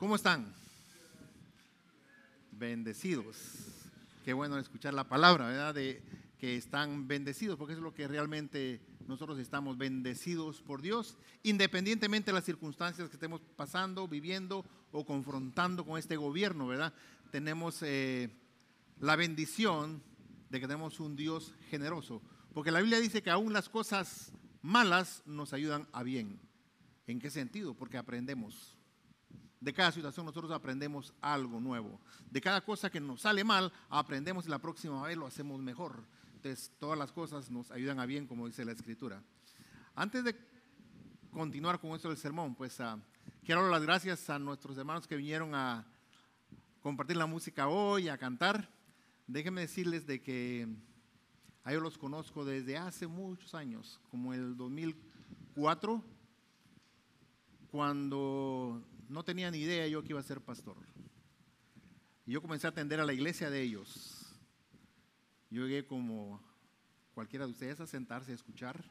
¿Cómo están? Bendecidos. Qué bueno escuchar la palabra, ¿verdad? De que están bendecidos, porque eso es lo que realmente nosotros estamos, bendecidos por Dios, independientemente de las circunstancias que estemos pasando, viviendo o confrontando con este gobierno, ¿verdad? Tenemos la bendición de que tenemos un Dios generoso, porque la Biblia dice que aún las cosas malas nos ayudan a bien. ¿En qué sentido? Porque aprendemos. De cada situación nosotros aprendemos algo nuevo. De cada cosa que nos sale mal, aprendemos y la próxima vez lo hacemos mejor. Entonces, todas las cosas nos ayudan a bien, como dice la Escritura. Antes de continuar con esto del sermón, pues quiero dar las gracias a nuestros hermanos que vinieron a compartir la música hoy, a cantar. Déjenme decirles de que a ellos los conozco desde hace muchos años, como el 2004, cuando no tenía ni idea yo que iba a ser pastor. Y yo comencé a atender a la iglesia de ellos. Yo llegué como cualquiera de ustedes a sentarse a escuchar.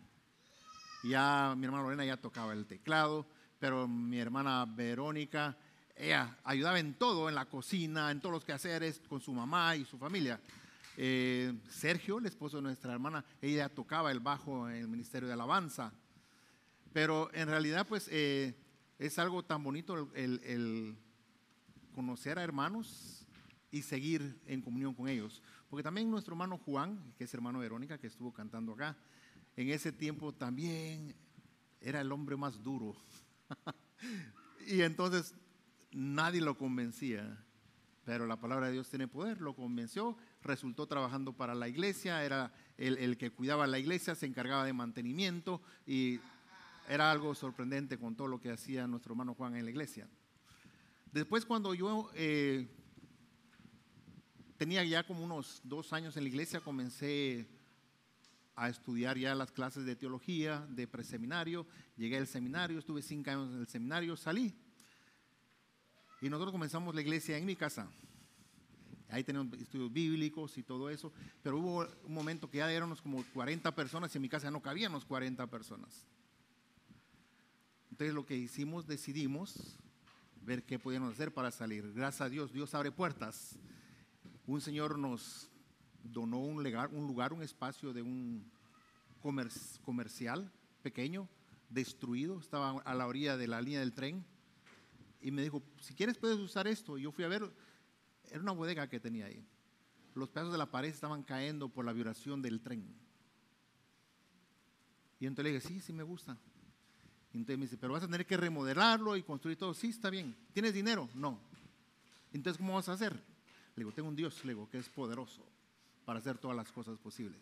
Ya mi hermana Lorena ya tocaba el teclado, pero mi hermana Verónica, ella ayudaba en todo, en la cocina, en todos los quehaceres con su mamá y su familia. Sergio, el esposo de nuestra hermana, ella tocaba el bajo en el ministerio de alabanza. Pero en realidad pues es algo tan bonito el conocer a hermanos y seguir en comunión con ellos. Porque también nuestro hermano Juan, que es hermano de Verónica, que estuvo cantando acá, en ese tiempo también era el hombre más duro. Y entonces nadie lo convencía. Pero la palabra de Dios tiene poder, lo convenció, resultó trabajando para la iglesia, era el que cuidaba la iglesia, se encargaba de mantenimiento y era algo sorprendente con todo lo que hacía nuestro hermano Juan en la iglesia. Después, cuando yo tenía ya como unos 2 años en la iglesia, comencé a estudiar ya las clases de teología, de preseminario. Llegué al seminario, estuve 5 años en el seminario, salí. Y nosotros comenzamos la iglesia en mi casa. Ahí teníamos estudios bíblicos y todo eso. Pero hubo un momento que ya éramos como 40 personas y en mi casa no cabíamos 40 personas. Entonces lo que hicimos, decidimos ver qué podíamos hacer para salir. Gracias a Dios, Dios abre puertas. Un señor nos donó un lugar, un espacio de un comercial pequeño, destruido, estaba a la orilla de la línea del tren. Y me dijo, si quieres puedes usar esto. Y yo fui a ver, era una bodega que tenía ahí. Los pedazos de la pared estaban cayendo por la vibración del tren. Y entonces le dije, sí me gusta. Y entonces me dice, pero vas a tener que remodelarlo y construir todo. Sí, está bien. ¿Tienes dinero? No. Entonces, ¿cómo vas a hacer? Le digo, tengo un Dios, le digo, que es poderoso para hacer todas las cosas posibles.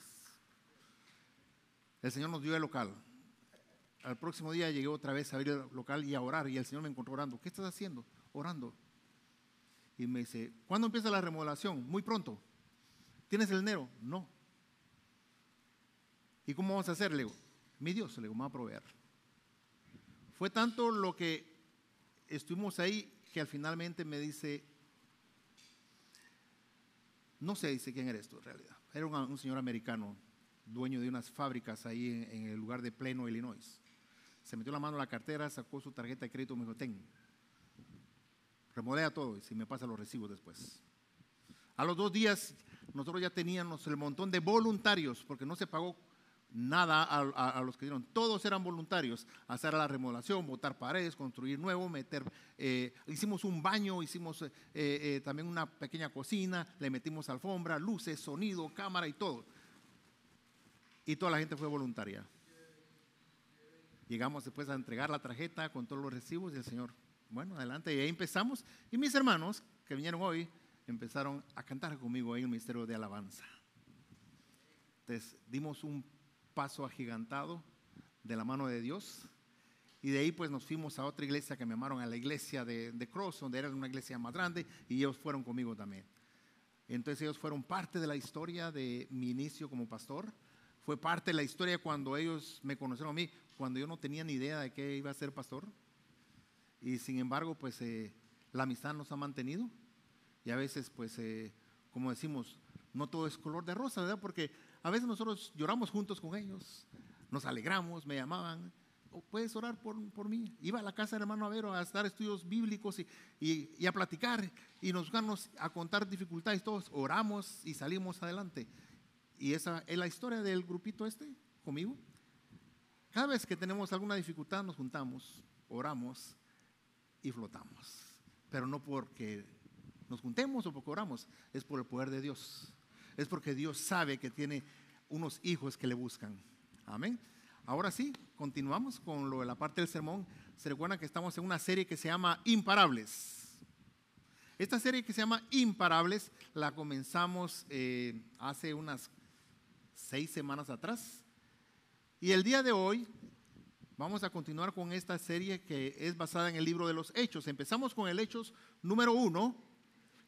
El Señor nos dio el local. Al próximo día llegué otra vez a abrir el local y a orar. Y el Señor me encontró orando. ¿Qué estás haciendo? Orando. Y me dice, ¿cuándo empieza la remodelación? Muy pronto. ¿Tienes el dinero? No. ¿Y cómo vamos a hacer? Le digo, mi Dios, le digo, me va a proveer. Fue tanto lo que estuvimos ahí que al finalmente me dice, no sé, dice quién eres tú en realidad. Era un señor americano, dueño de unas fábricas ahí en el lugar de Plano, Illinois. Se metió la mano en la cartera, sacó su tarjeta de crédito y me dijo, ten, remodela todo y si me pasa los recibos después. A los 2 días nosotros ya teníamos el montón de voluntarios porque no se pagó nada a los que dieron, todos eran voluntarios, hacer la remodelación, botar paredes, construir nuevo, hicimos un baño, hicimos también una pequeña cocina, le metimos alfombra, luces, sonido, cámara y todo. Y toda la gente fue voluntaria. Llegamos después a entregar la tarjeta con todos los recibos y el Señor, bueno, adelante, y ahí empezamos. Y mis hermanos que vinieron hoy empezaron a cantar conmigo ahí en el ministerio de alabanza. Entonces dimos un paso agigantado de la mano de Dios y de ahí pues nos fuimos a otra iglesia que me llamaron a la iglesia de Cross, donde era una iglesia más grande y ellos fueron conmigo también. Entonces ellos fueron parte de la historia de mi inicio como pastor, fue parte de la historia cuando ellos me conocieron a mí, cuando yo no tenía ni idea de que iba a ser pastor y sin embargo pues la amistad nos ha mantenido y a veces pues como decimos, no todo es color de rosa, ¿verdad? Porque a veces nosotros lloramos juntos con ellos, nos alegramos, me llamaban, ¿puedes orar por mí? Iba a la casa del hermano Avero a dar estudios bíblicos y a platicar y nos vamos a contar dificultades. Todos oramos y salimos adelante. Y esa es la historia del grupito conmigo. Cada vez que tenemos alguna dificultad nos juntamos, oramos y flotamos. Pero no porque nos juntemos o porque oramos, es por el poder de Dios. Es porque Dios sabe que tiene unos hijos que le buscan. Amén. Ahora sí, continuamos con la parte del sermón. Se recuerdan que estamos en una serie que se llama Imparables. Esta serie que se llama Imparables la comenzamos hace unas 6 semanas atrás. Y el día de hoy vamos a continuar con esta serie que es basada en el libro de los Hechos. Empezamos con el Hechos número 1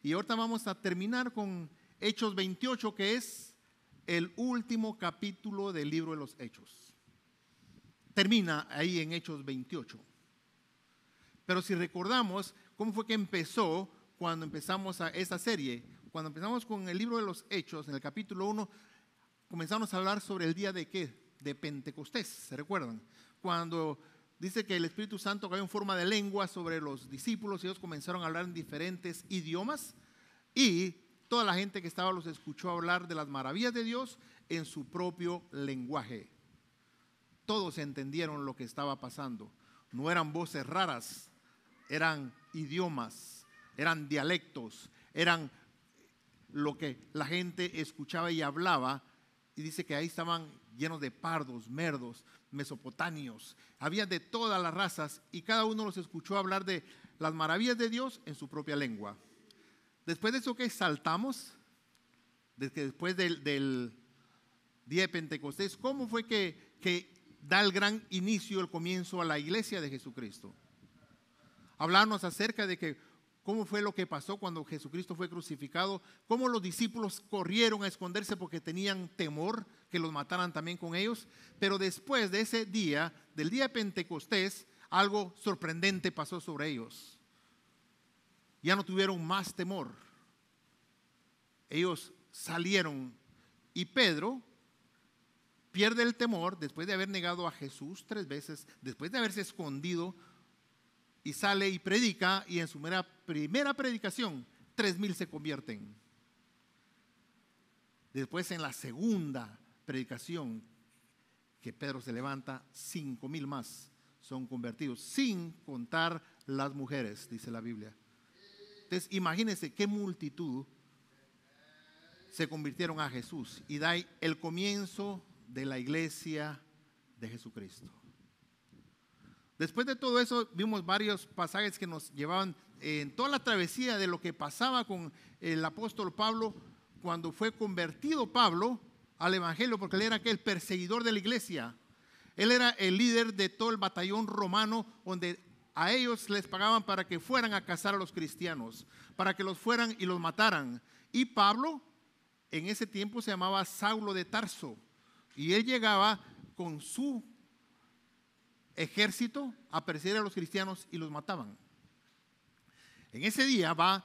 y ahorita vamos a terminar con Hechos 28, que es el último capítulo del libro de los Hechos. Termina ahí en Hechos 28. Pero si recordamos cómo fue que empezó cuando empezamos a esta serie, cuando empezamos con el libro de los Hechos, en el capítulo 1, comenzamos a hablar sobre el día de ¿qué? De Pentecostés, ¿se recuerdan? Cuando dice que el Espíritu Santo cayó en forma de lengua sobre los discípulos y ellos comenzaron a hablar en diferentes idiomas y toda la gente que estaba los escuchó hablar de las maravillas de Dios en su propio lenguaje. Todos entendieron lo que estaba pasando. No eran voces raras, eran idiomas, eran dialectos, eran lo que la gente escuchaba y hablaba. Y dice que ahí estaban llenos de pardos, merdos, mesopotamios. Había de todas las razas y cada uno los escuchó hablar de las maravillas de Dios en su propia lengua. Después de eso que saltamos, después del día de Pentecostés, ¿cómo fue que da el gran inicio, el comienzo a la iglesia de Jesucristo? Hablarnos acerca de que cómo fue lo que pasó cuando Jesucristo fue crucificado, cómo los discípulos corrieron a esconderse porque tenían temor que los mataran también con ellos. Pero después de ese día, del día de Pentecostés, algo sorprendente pasó sobre ellos. Ya no tuvieron más temor. Ellos salieron y Pedro pierde el temor después de haber negado a Jesús 3 veces, después de haberse escondido, y sale y predica, y en su primera predicación 3,000 se convierten. Después en la segunda predicación que Pedro se levanta, 5,000 más son convertidos, sin contar las mujeres, dice la Biblia. Entonces imagínense qué multitud se convirtieron a Jesús y da el comienzo de la iglesia de Jesucristo. Después de todo eso vimos varios pasajes que nos llevaban en toda la travesía de lo que pasaba con el apóstol Pablo cuando fue convertido Pablo al evangelio, porque él era aquel perseguidor de la iglesia. Él era el líder de todo el batallón romano, donde a ellos les pagaban para que fueran a cazar a los cristianos, para que los fueran y los mataran. Y Pablo en ese tiempo se llamaba Saulo de Tarso, y él llegaba con su ejército a perseguir a los cristianos y los mataban. En ese día va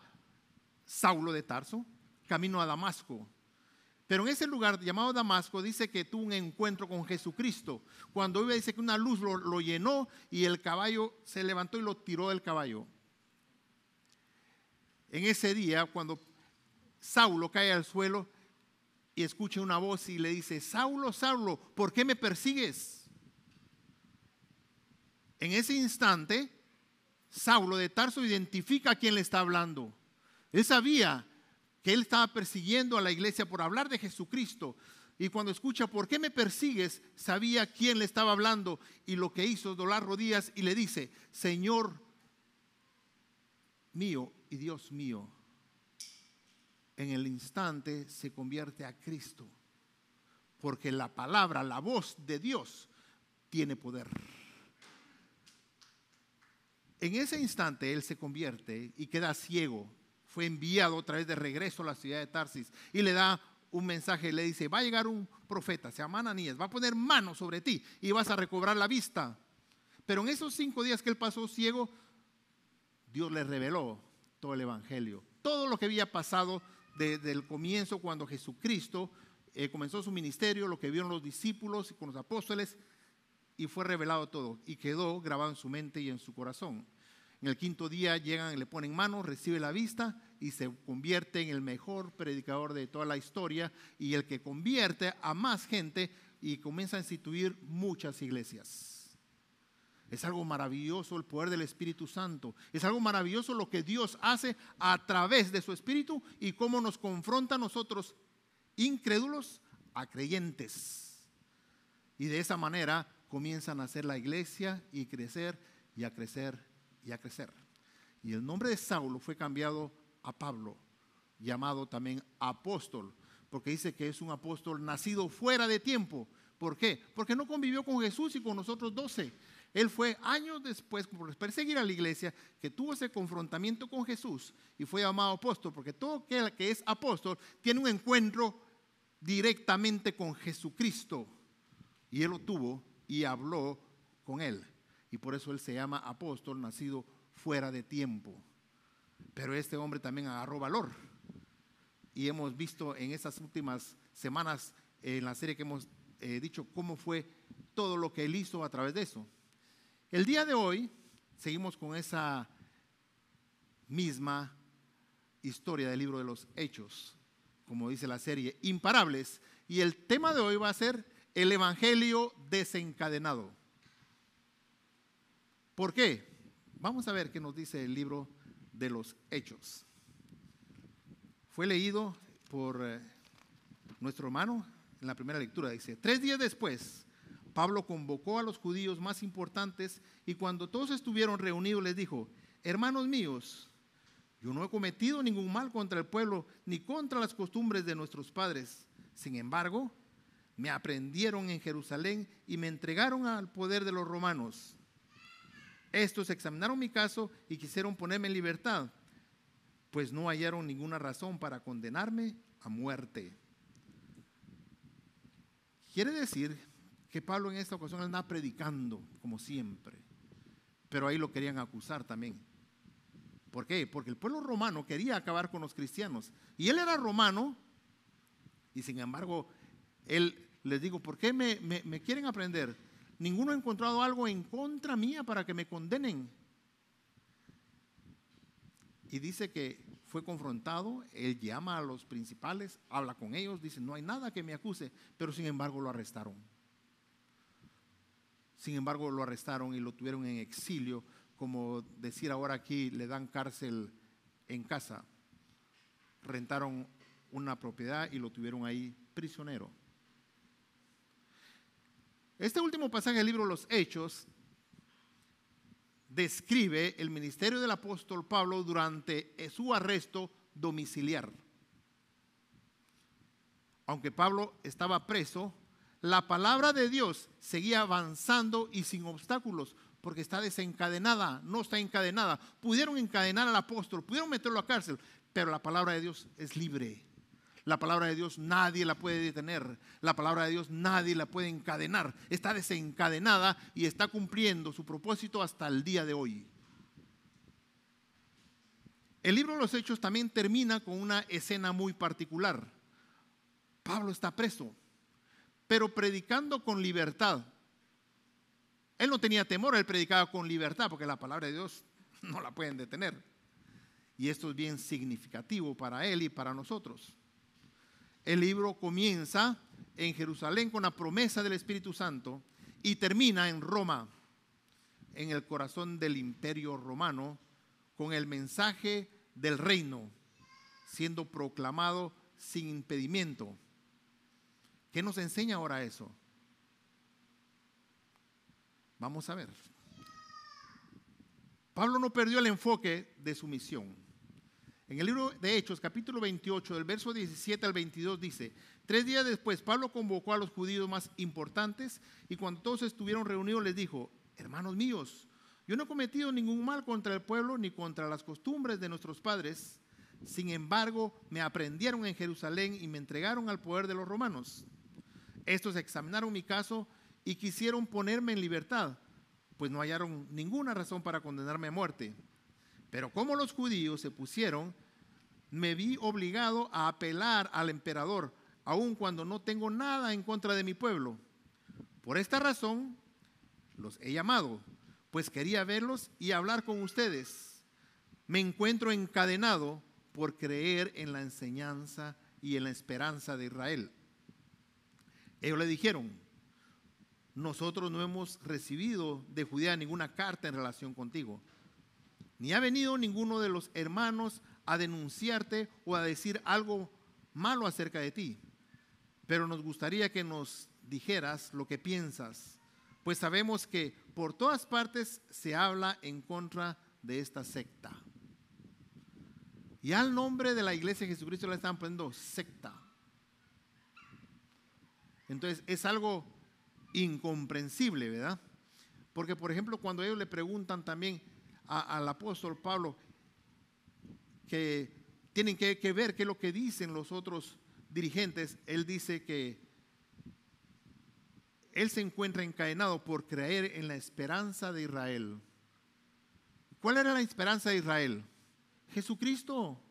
Saulo de Tarso camino a Damasco, pero en ese lugar llamado Damasco dice que tuvo un encuentro con Jesucristo. Cuando iba, dice que una luz lo llenó y el caballo se levantó y lo tiró del caballo. En ese día, cuando Saulo cae al suelo y escucha una voz y le dice: Saulo, Saulo, ¿por qué me persigues? En ese instante, Saulo de Tarso identifica a quién le está hablando. Él sabía que él estaba persiguiendo a la iglesia por hablar de Jesucristo. Y cuando escucha: ¿por qué me persigues?, sabía quién le estaba hablando. Y lo que hizo es doblar rodillas y le dice: Señor mío y Dios mío. En el instante se convierte a Cristo, porque la palabra, la voz de Dios tiene poder. En ese instante él se convierte y queda ciego. Fue enviado otra vez de regreso a la ciudad de Tarsis y le da un mensaje. Le dice: va a llegar un profeta, se llama Ananías, va a poner mano sobre ti y vas a recobrar la vista. Pero en esos 5 días que él pasó ciego, Dios le reveló todo el evangelio, todo lo que había pasado desde el comienzo, cuando Jesucristo comenzó su ministerio, lo que vieron los discípulos y con los apóstoles. y fue revelado todo y quedó grabado en su mente y en su corazón. En el quinto día llegan, le ponen manos, recibe la vista y se convierte en el mejor predicador de toda la historia y el que convierte a más gente y comienza a instituir muchas iglesias. Es algo maravilloso el poder del Espíritu Santo. Es algo maravilloso lo que Dios hace a través de su Espíritu y cómo nos confronta a nosotros incrédulos a creyentes. Y de esa manera comienzan a hacer la iglesia y crecer y a crecer y a crecer. Y el nombre de Saulo fue cambiado a Pablo, llamado también apóstol, porque dice que es un apóstol nacido fuera de tiempo. ¿Por qué? Porque no convivió con Jesús y con nosotros 12. Él fue años después, por perseguir a la iglesia, que tuvo ese confrontamiento con Jesús y fue llamado apóstol, porque todo aquel que es apóstol tiene un encuentro directamente con Jesucristo. Y él lo tuvo y habló con él. Y por eso él se llama apóstol, nacido fuera de tiempo. Pero este hombre también agarró valor. Y hemos visto en estas últimas semanas, en la serie que hemos dicho, cómo fue todo lo que él hizo a través de eso. El día de hoy seguimos con esa misma historia del libro de los Hechos, como dice la serie, Imparables. Y el tema de hoy va a ser el Evangelio desencadenado. ¿Por qué? Vamos a ver qué nos dice el libro de los Hechos. Fue leído por nuestro hermano en la primera lectura. Dice: 3 días después, Pablo convocó a los judíos más importantes y cuando todos estuvieron reunidos les dijo: hermanos míos, yo no he cometido ningún mal contra el pueblo ni contra las costumbres de nuestros padres. Sin embargo, me aprendieron en Jerusalén y me entregaron al poder de los romanos. Estos examinaron mi caso y quisieron ponerme en libertad, pues no hallaron ninguna razón para condenarme a muerte. Quiere decir que Pablo en esta ocasión anda predicando como siempre, pero ahí lo querían acusar también. ¿Por qué? Porque el pueblo romano quería acabar con los cristianos y él era romano y sin embargo él les digo: ¿por qué me quieren aprender? Ninguno ha encontrado algo en contra mía para que me condenen. Y dice que fue confrontado, él llama a los principales, habla con ellos, dice: no hay nada que me acuse, pero sin embargo lo arrestaron. Sin embargo lo arrestaron y lo tuvieron en exilio, como decir ahora aquí, le dan cárcel en casa. Rentaron una propiedad y lo tuvieron ahí prisionero. Este último pasaje del libro de los Hechos describe el ministerio del apóstol Pablo durante su arresto domiciliar. Aunque Pablo estaba preso, la palabra de Dios seguía avanzando y sin obstáculos, porque está desencadenada, no está encadenada. Pudieron encadenar al apóstol, pudieron meterlo a cárcel, pero la palabra de Dios es libre. La palabra de Dios nadie la puede detener. La palabra de Dios nadie la puede encadenar. Está desencadenada y está cumpliendo su propósito hasta el día de hoy. El libro de los Hechos también termina con una escena muy particular. Pablo está preso, pero predicando con libertad. Él no tenía temor, él predicaba con libertad, porque la palabra de Dios no la pueden detener. Y esto es bien significativo para él y para nosotros. El libro comienza en Jerusalén con la promesa del Espíritu Santo y termina en Roma, en el corazón del imperio romano, con el mensaje del reino siendo proclamado sin impedimento. ¿Qué nos enseña ahora eso? Vamos a ver. Pablo no perdió el enfoque de su misión. En el libro de Hechos, capítulo 28, del verso 17 al 22 dice: 3 días después, Pablo convocó a los judíos más importantes y cuando todos estuvieron reunidos les dijo: hermanos míos, yo no he cometido ningún mal contra el pueblo ni contra las costumbres de nuestros padres. Sin embargo, me aprendieron en Jerusalén y me entregaron al poder de los romanos. Estos examinaron mi caso y quisieron ponerme en libertad, pues no hallaron ninguna razón para condenarme a muerte. Pero como los judíos se pusieron, me vi obligado a apelar al emperador, aun cuando no tengo nada en contra de mi pueblo. Por esta razón, los he llamado, pues quería verlos y hablar con ustedes. Me encuentro encadenado por creer en la enseñanza y en la esperanza de Israel. Ellos le dijeron: nosotros no hemos recibido de Judea ninguna carta en relación contigo, ni ha venido ninguno de los hermanos a denunciarte o a decir algo malo acerca de ti, pero nos gustaría que nos dijeras lo que piensas, pues sabemos que por todas partes se habla en contra de esta secta. Y al nombre de la iglesia de Jesucristo le están poniendo secta. Entonces es algo incomprensible, ¿verdad? Porque, por ejemplo, cuando ellos le preguntan también al apóstol Pablo que tienen que ver qué es lo que dicen los otros dirigentes, él dice que él se encuentra encadenado por creer en la esperanza de Israel. ¿Cuál era la esperanza de Israel? Jesucristo.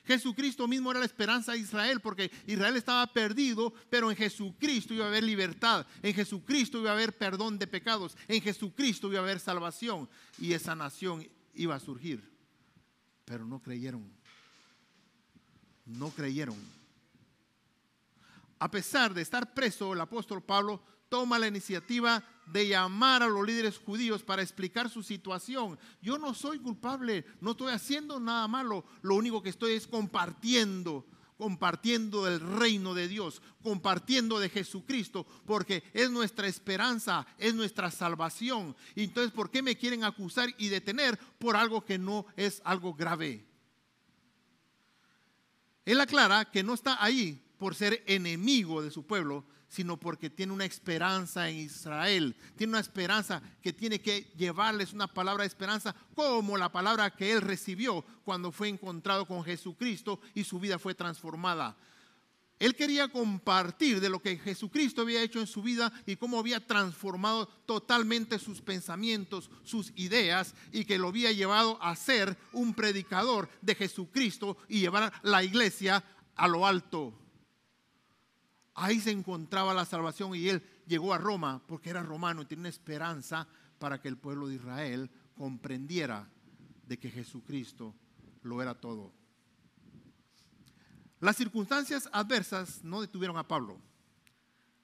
Jesucristo mismo era la esperanza de Israel, porque Israel estaba perdido, pero en Jesucristo iba a haber libertad, en Jesucristo iba a haber perdón de pecados, en Jesucristo iba a haber salvación y esa nación iba a surgir. Pero no creyeron. No creyeron. A pesar de estar preso, el apóstol Pablo toma la iniciativa de llamar a los líderes judíos para explicar su situación. Yo no soy culpable, no estoy haciendo nada malo, lo único que estoy es compartiendo del reino de Dios, compartiendo de Jesucristo, porque es nuestra esperanza, es nuestra salvación. Y entonces, ¿por qué me quieren acusar y detener por algo que no es algo grave? Él aclara que no está ahí por ser enemigo de su pueblo, sino porque tiene una esperanza en Israel, tiene una esperanza que tiene que llevarles una palabra de esperanza como la palabra que él recibió cuando fue encontrado con Jesucristo y su vida fue transformada. Él quería compartir de lo que Jesucristo había hecho en su vida y cómo había transformado totalmente sus pensamientos, sus ideas, y que lo había llevado a ser un predicador de Jesucristo y llevar la iglesia a lo alto. Ahí se encontraba la salvación y él llegó a Roma porque era romano y tenía una esperanza para que el pueblo de Israel comprendiera de que Jesucristo lo era todo. Las circunstancias adversas no detuvieron a Pablo.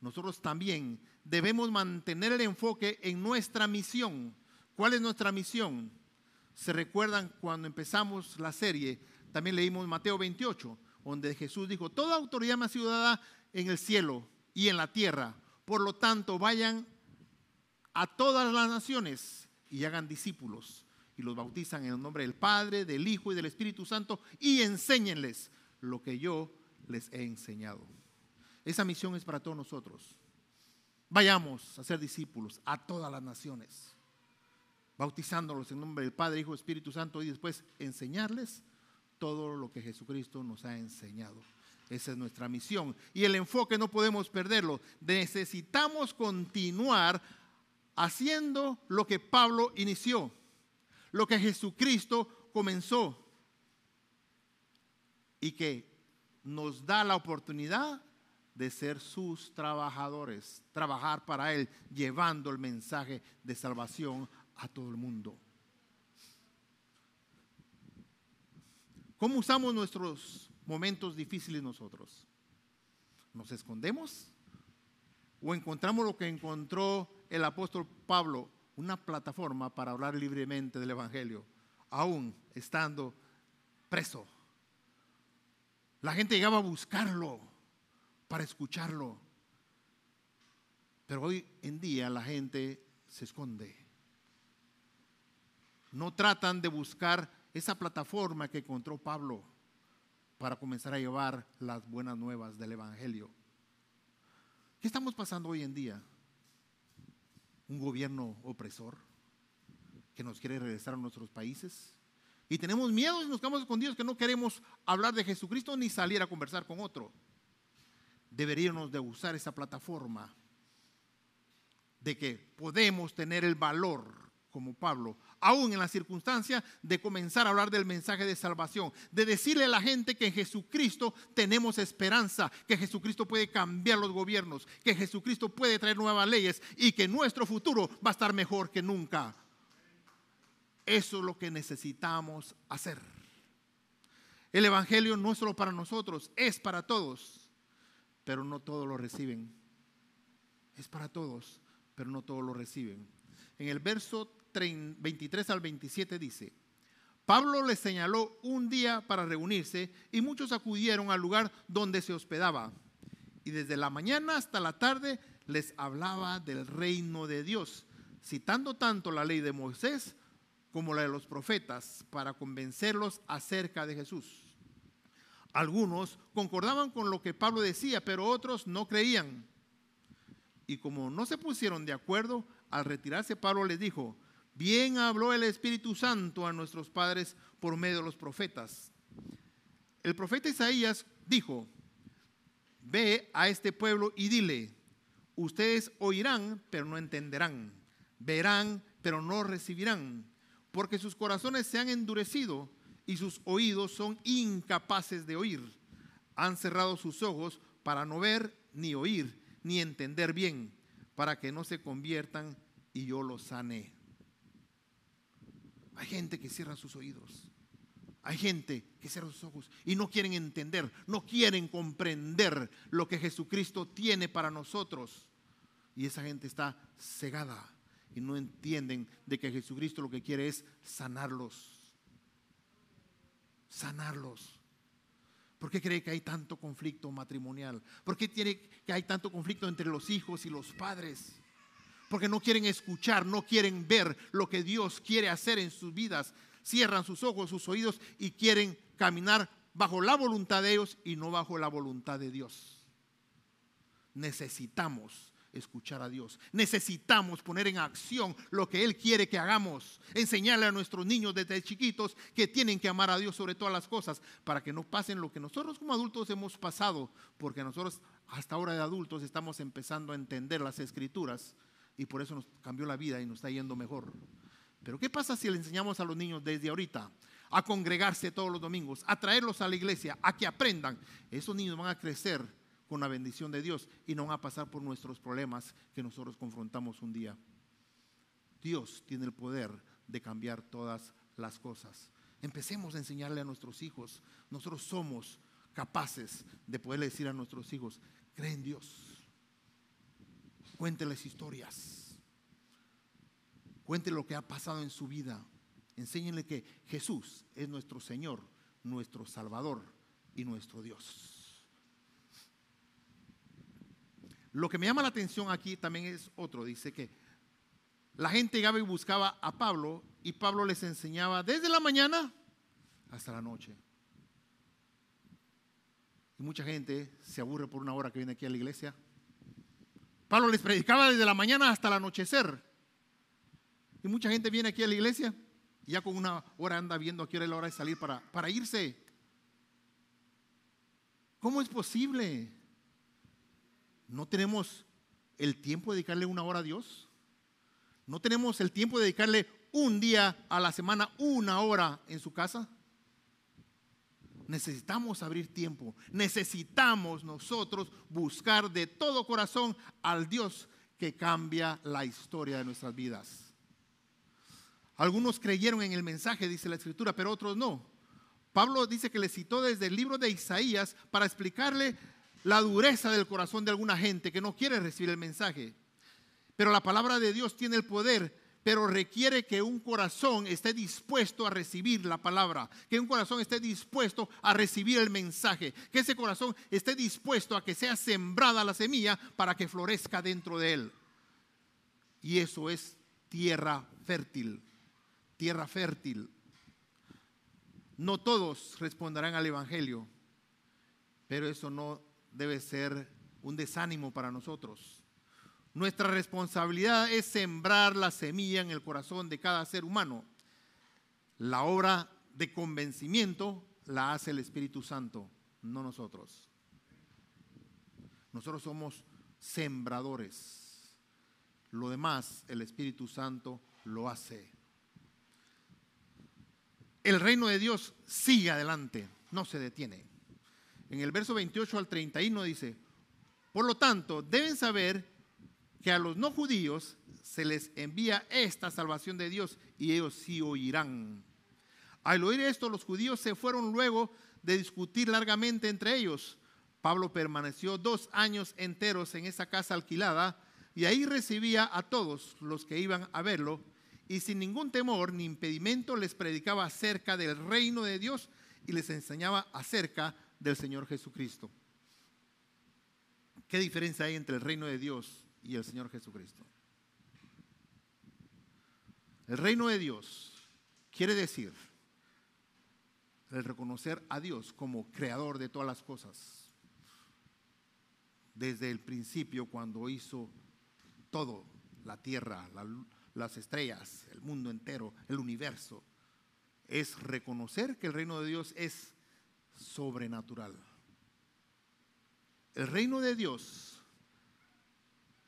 Nosotros también debemos mantener el enfoque en nuestra misión. ¿Cuál es nuestra misión? ¿Se recuerdan cuando empezamos la serie? También leímos Mateo 28, donde Jesús dijo: toda autoridad me ha sido dada en el cielo y en la tierra. Por lo tanto, vayan a todas las naciones y hagan discípulos y los bautizan en el nombre del Padre, del Hijo y del Espíritu Santo y enséñenles lo que yo les he enseñado. Esa misión es para todos nosotros. Vayamos a ser discípulos a todas las naciones, bautizándolos en nombre del Padre, Hijo y Espíritu Santo, y después enseñarles todo lo que Jesucristo nos ha enseñado. Esa es nuestra misión y el enfoque no podemos perderlo. Necesitamos continuar haciendo lo que Pablo inició, lo que Jesucristo comenzó y que nos da la oportunidad de ser sus trabajadores, trabajar para Él, llevando el mensaje de salvación a todo el mundo. ¿Cómo usamos nuestros momentos difíciles nosotros? ¿Nos escondemos? ¿O encontramos lo que encontró el apóstol Pablo? Una plataforma para hablar libremente del Evangelio, aún estando preso. La gente llegaba a buscarlo para escucharlo. Pero hoy en día la gente se esconde. No tratan de buscar esa plataforma que encontró Pablo para comenzar a llevar las buenas nuevas del Evangelio. ¿Qué estamos pasando hoy en día? Un gobierno opresor que nos quiere regresar a nuestros países. Y tenemos miedo y nos quedamos escondidos que no queremos hablar de Jesucristo ni salir a conversar con otro. Deberíamos de usar esa plataforma de que podemos tener el valor como Pablo, aún en la circunstancia de comenzar a hablar del mensaje de salvación, de decirle a la gente que en Jesucristo tenemos esperanza, que Jesucristo puede cambiar los gobiernos, que Jesucristo puede traer nuevas leyes y que nuestro futuro va a estar mejor que nunca. Eso es lo que necesitamos hacer. El evangelio no es solo para nosotros, es para todos, pero no todos lo reciben. Es para todos, pero no todos lo reciben. En el verso 23 al 27 dice: Pablo les señaló un día para reunirse y muchos acudieron al lugar donde se hospedaba. Y desde la mañana hasta la tarde les hablaba del reino de Dios, citando tanto la ley de Moisés como la de los profetas, para convencerlos acerca de Jesús. Algunos concordaban con lo que Pablo decía, pero otros no creían. Y como no se pusieron de acuerdo, al retirarse Pablo les dijo: bien habló el Espíritu Santo a nuestros padres por medio de los profetas. El profeta Isaías dijo: ve a este pueblo y dile, ustedes oirán, pero no entenderán, verán, pero no recibirán, porque sus corazones se han endurecido y sus oídos son incapaces de oír. Han cerrado sus ojos para no ver, ni oír, ni entender bien, para que no se conviertan y yo los sane. Hay gente que cierra sus oídos. Hay gente que cierra sus ojos y no quieren entender, no quieren comprender lo que Jesucristo tiene para nosotros. Y esa gente está cegada y no entienden de que Jesucristo lo que quiere es sanarlos. Sanarlos. ¿Por qué cree que hay tanto conflicto matrimonial? ¿Por qué cree que hay tanto conflicto entre los hijos y los padres? Porque no quieren escuchar, no quieren ver lo que Dios quiere hacer en sus vidas. Cierran sus ojos, sus oídos y quieren caminar bajo la voluntad de ellos y no bajo la voluntad de Dios. Necesitamos escuchar a Dios. Necesitamos poner en acción lo que Él quiere que hagamos. Enseñarle a nuestros niños desde chiquitos que tienen que amar a Dios sobre todas las cosas, para que no pasen lo que nosotros como adultos hemos pasado, porque nosotros hasta ahora de adultos estamos empezando a entender las Escrituras y por eso nos cambió la vida y nos está yendo mejor. Pero ¿qué pasa si le enseñamos a los niños desde ahorita a congregarse todos los domingos, a traerlos a la iglesia, a que aprendan? Esos niños van a crecer con la bendición de Dios y no van a pasar por nuestros problemas que nosotros confrontamos un día. Dios tiene el poder de cambiar todas las cosas. Empecemos a enseñarle a nuestros hijos. Nosotros somos capaces de poderle decir a nuestros hijos: cree en Dios. Cuénteles historias. Cuéntele lo que ha pasado en su vida. Enséñenle que Jesús es nuestro Señor, nuestro Salvador y nuestro Dios. Lo que me llama la atención aquí también es otro. Dice que la gente llegaba y buscaba a Pablo y Pablo les enseñaba desde la mañana hasta la noche. Y mucha gente se aburre por una hora que viene aquí a la iglesia. Pablo les predicaba desde la mañana hasta el anochecer. Y mucha gente viene aquí a la iglesia y ya con una hora anda viendo a qué hora es la hora de salir para irse. ¿Cómo es posible? ¿No tenemos el tiempo de dedicarle una hora a Dios? ¿No tenemos el tiempo de dedicarle un día a la semana, una hora en su casa? Necesitamos abrir tiempo. Necesitamos nosotros buscar de todo corazón al Dios que cambia la historia de nuestras vidas. Algunos creyeron en el mensaje, dice la Escritura, pero otros no. Pablo dice que le citó desde el libro de Isaías para explicarle la dureza del corazón de alguna gente que no quiere recibir el mensaje. Pero la palabra de Dios tiene el poder, pero requiere que un corazón esté dispuesto a recibir la palabra, que un corazón esté dispuesto a recibir el mensaje, que ese corazón esté dispuesto a que sea sembrada la semilla para que florezca dentro de él. Y eso es tierra fértil, tierra fértil. No todos responderán al evangelio, pero eso no debe ser un desánimo para nosotros. Nuestra responsabilidad es sembrar la semilla en el corazón de cada ser humano. La obra de convencimiento la hace el Espíritu Santo, no nosotros. Nosotros somos sembradores. Lo demás, el Espíritu Santo lo hace. El reino de Dios sigue adelante, no se detiene. En el verso 28 al 31 dice: por lo tanto, deben saber que a los no judíos se les envía esta salvación de Dios y ellos sí oirán. Al oír esto, los judíos se fueron luego de discutir largamente entre ellos. Pablo permaneció 2 años enteros en esa casa alquilada y ahí recibía a todos los que iban a verlo y sin ningún temor ni impedimento les predicaba acerca del reino de Dios y les enseñaba acerca del Señor Jesucristo. ¿Qué diferencia hay entre el reino de Dios y el Señor Jesucristo? El reino de Dios quiere decir el reconocer a Dios como creador de todas las cosas. Desde el principio, cuando hizo todo, la tierra, las estrellas, el mundo entero, el universo, es reconocer que el reino de Dios es sobrenatural. El reino de Dios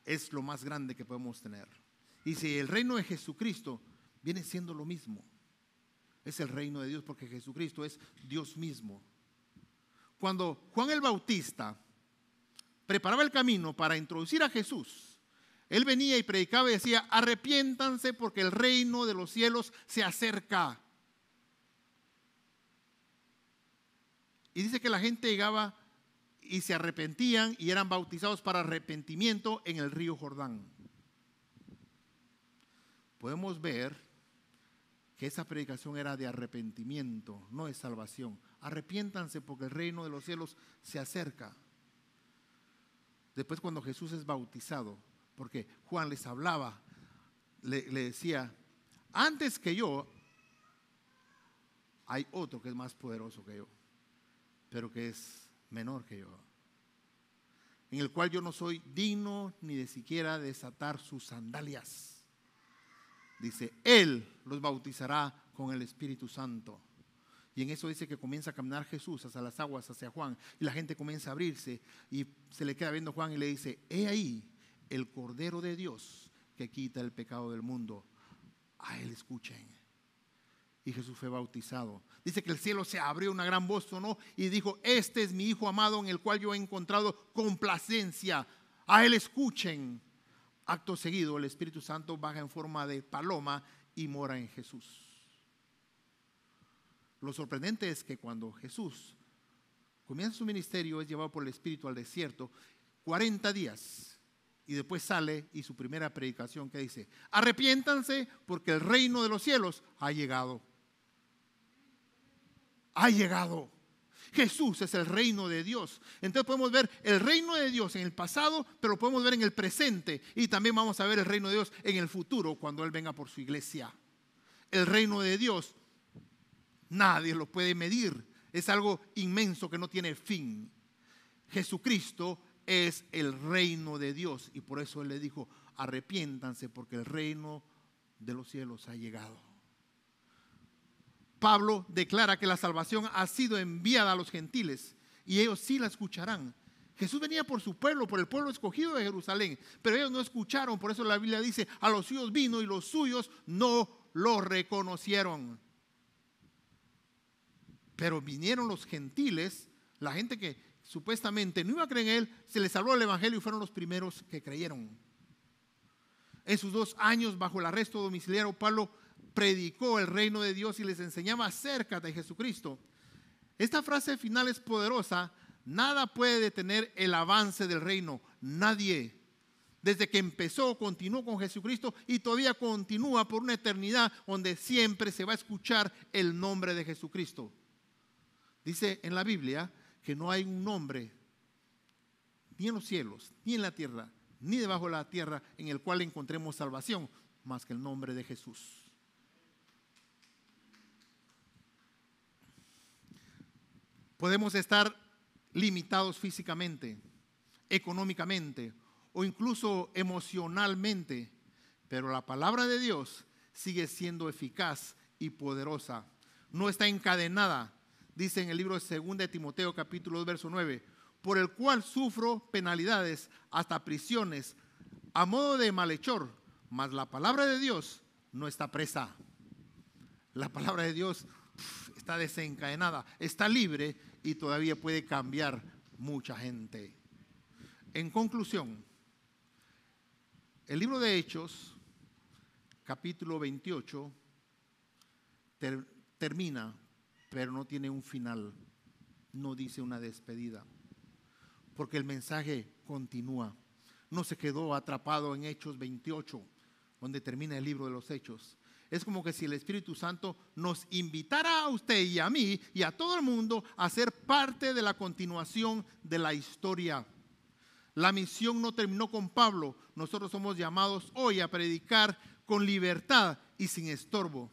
es lo más grande que podemos tener. Y si el reino de Jesucristo viene siendo lo mismo, es el reino de Dios, porque Jesucristo es Dios mismo. Cuando Juan el Bautista preparaba el camino para introducir a Jesús, él venía y predicaba y decía: arrepiéntanse porque el reino de los cielos se acerca. Y dice que la gente llegaba y se arrepentían y eran bautizados para arrepentimiento en el río Jordán. Podemos ver que esa predicación era de arrepentimiento, no de salvación. Arrepiéntanse porque el reino de los cielos se acerca. Después, cuando Jesús es bautizado, porque Juan les hablaba, le decía: antes que yo hay otro que es más poderoso que yo, pero que es menor que yo, en el cual yo no soy digno ni de siquiera desatar sus sandalias. Dice, Él los bautizará con el Espíritu Santo. Y en eso dice que comienza a caminar Jesús hacia las aguas, hacia Juan, y la gente comienza a abrirse y se le queda viendo a Juan y le dice: he ahí el Cordero de Dios que quita el pecado del mundo. A Él escuchen. Y Jesús fue bautizado. Dice que el cielo se abrió, una gran voz sonó y dijo: este es mi Hijo amado en el cual yo he encontrado complacencia. A Él escuchen. Acto seguido, el Espíritu Santo baja en forma de paloma y mora en Jesús. Lo sorprendente es que cuando Jesús comienza su ministerio, es llevado por el Espíritu al desierto 40 días. Y después sale y su primera predicación, que dice: arrepiéntanse porque el reino de los cielos ha llegado. Ha llegado. Jesús es el reino de Dios. Entonces podemos ver el reino de Dios en el pasado, pero lo podemos ver en el presente. Y también vamos a ver el reino de Dios en el futuro, cuando Él venga por su iglesia. El reino de Dios nadie lo puede medir. Es algo inmenso que no tiene fin. Jesucristo es el reino de Dios. Y por eso Él le dijo: arrepiéntanse porque el reino de los cielos ha llegado. Pablo declara que la salvación ha sido enviada a los gentiles y ellos sí la escucharán. Jesús venía por su pueblo, por el pueblo escogido de Jerusalén, pero ellos no escucharon. Por eso la Biblia dice: a los suyos vino y los suyos no lo reconocieron. Pero vinieron los gentiles, la gente que supuestamente no iba a creer en Él, se les habló el evangelio y fueron los primeros que creyeron. En sus 2 años bajo el arresto domiciliario, Pablo predicó el reino de Dios y les enseñaba acerca de Jesucristo. Esta frase final es poderosa: nada puede detener el avance del reino, nadie. Desde que empezó, continuó con Jesucristo y todavía continúa por una eternidad donde siempre se va a escuchar el nombre de Jesucristo. Dice en la Biblia que no hay un nombre, ni en los cielos, ni en la tierra, ni debajo de la tierra, en el cual encontremos salvación, más que el nombre de Jesús. Podemos estar limitados físicamente, económicamente o incluso emocionalmente, pero la palabra de Dios sigue siendo eficaz y poderosa. No está encadenada. Dice en el libro de 2 de Timoteo capítulo 2 verso 9: por el cual sufro penalidades hasta prisiones a modo de malhechor, mas la palabra de Dios no está presa. La palabra de Dios está desencadenada, está libre y todavía puede cambiar mucha gente. En conclusión, el libro de Hechos, capítulo 28, termina, pero no tiene un final, no dice una despedida, porque el mensaje continúa. No se quedó atrapado en Hechos 28, donde termina el libro de los Hechos. Es como que si el Espíritu Santo nos invitara a usted y a mí y a todo el mundo a ser parte de la continuación de la historia. La misión no terminó con Pablo. Nosotros somos llamados hoy a predicar con libertad y sin estorbo.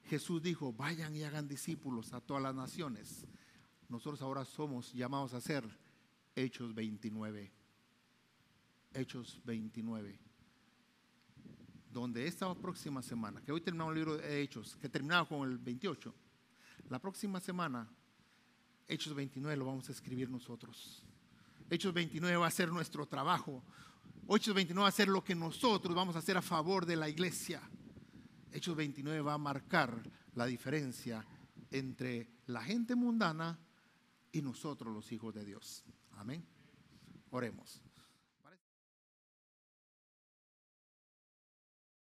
Jesús dijo, vayan y hagan discípulos a todas las naciones. Nosotros ahora somos llamados a hacer Hechos 29. Hechos 29. Donde esta próxima semana, que hoy terminamos el libro de Hechos, que terminaba con el 28, la próxima semana, Hechos 29 lo vamos a escribir nosotros. Hechos 29 va a ser nuestro trabajo. Hechos 29 va a ser lo que nosotros vamos a hacer a favor de la iglesia. Hechos 29 va a marcar la diferencia entre la gente mundana y nosotros los hijos de Dios. Amén. Oremos.